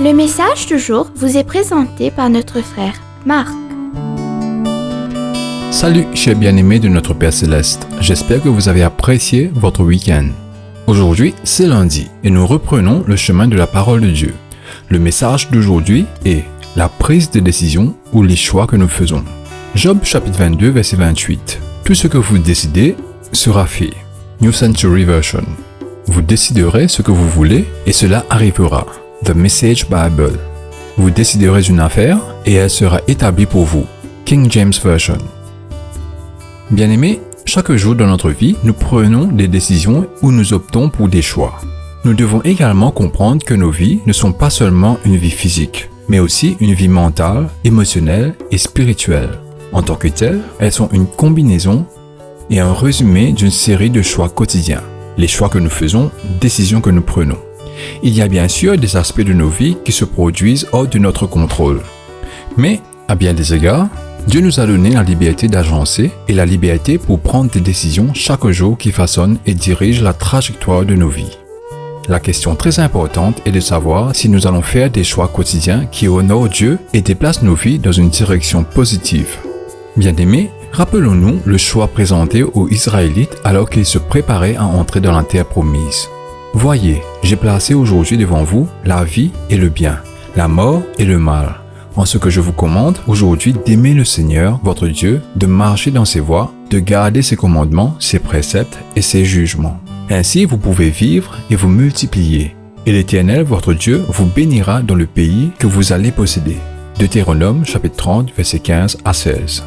Le message du jour vous est présenté par notre frère Marc. Salut chers bien-aimés de notre Père Céleste, j'espère que vous avez apprécié votre week-end. Aujourd'hui, c'est lundi et nous reprenons le chemin de la parole de Dieu. Le message d'aujourd'hui est la prise de décision ou les choix que nous faisons. Job chapitre 22 verset 28. Tout ce que vous décidez sera fait. New Century Version. Vous déciderez ce que vous voulez et cela arrivera. The Message Bible. Vous déciderez une affaire et elle sera établie pour vous. King James Version. Bien-aimés, chaque jour dans notre vie, nous prenons des décisions ou nous optons pour des choix. Nous devons également comprendre que nos vies ne sont pas seulement une vie physique, mais aussi une vie mentale, émotionnelle et spirituelle. En tant que telles, elles sont une combinaison et un résumé d'une série de choix quotidiens. Les choix que nous faisons, décisions que nous prenons. Il y a bien sûr des aspects de nos vies qui se produisent hors de notre contrôle. Mais, à bien des égards, Dieu nous a donné la liberté d'agencer et la liberté pour prendre des décisions chaque jour qui façonnent et dirigent la trajectoire de nos vies. La question très importante est de savoir si nous allons faire des choix quotidiens qui honorent Dieu et déplacent nos vies dans une direction positive. Bien-aimés, rappelons-nous le choix présenté aux Israélites alors qu'ils se préparaient à entrer dans la terre promise. Voyez, j'ai placé aujourd'hui devant vous la vie et le bien, la mort et le mal. En ce que je vous commande aujourd'hui d'aimer le Seigneur, votre Dieu, de marcher dans ses voies, de garder ses commandements, ses préceptes et ses jugements. Ainsi, vous pouvez vivre et vous multiplier. Et l'Éternel, votre Dieu, vous bénira dans le pays que vous allez posséder. Deutéronome, chapitre 30, versets 15 à 16.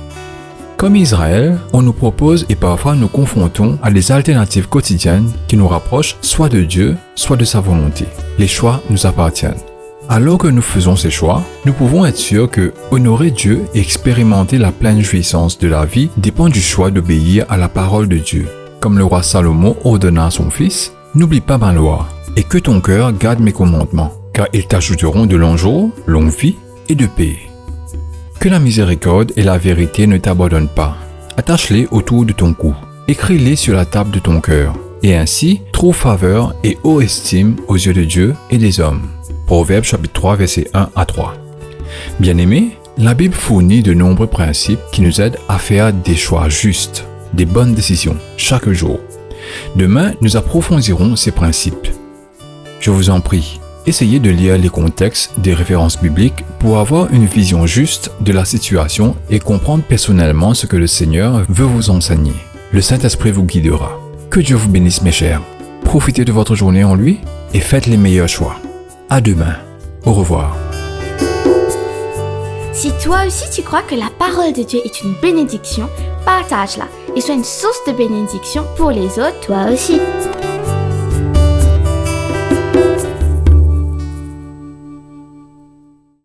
Comme Israël, on nous propose et parfois nous confrontons à des alternatives quotidiennes qui nous rapprochent soit de Dieu, soit de sa volonté. Les choix nous appartiennent. Alors que nous faisons ces choix, nous pouvons être sûrs que honorer Dieu et expérimenter la pleine jouissance de la vie dépend du choix d'obéir à la parole de Dieu. Comme le roi Salomon ordonna à son fils, « N'oublie pas ma loi, et que ton cœur garde mes commandements, car ils t'ajouteront de longs jours, longue vie et de paix. » Que la miséricorde et la vérité ne t'abandonnent pas. Attache-les autour de ton cou. Écris-les sur la table de ton cœur. Et ainsi, trouve faveur et haute estime aux yeux de Dieu et des hommes. Proverbes chapitre 3, versets 1 à 3. Bien-aimés, la Bible fournit de nombreux principes qui nous aident à faire des choix justes, des bonnes décisions, chaque jour. Demain, nous approfondirons ces principes. Je vous en prie, essayez de lire les contextes des références bibliques pour avoir une vision juste de la situation et comprendre personnellement ce que le Seigneur veut vous enseigner. Le Saint-Esprit vous guidera. Que Dieu vous bénisse mes chers. Profitez de votre journée en lui et faites les meilleurs choix. À demain. Au revoir. Si toi aussi tu crois que la parole de Dieu est une bénédiction, partage-la et sois une source de bénédiction pour les autres toi aussi.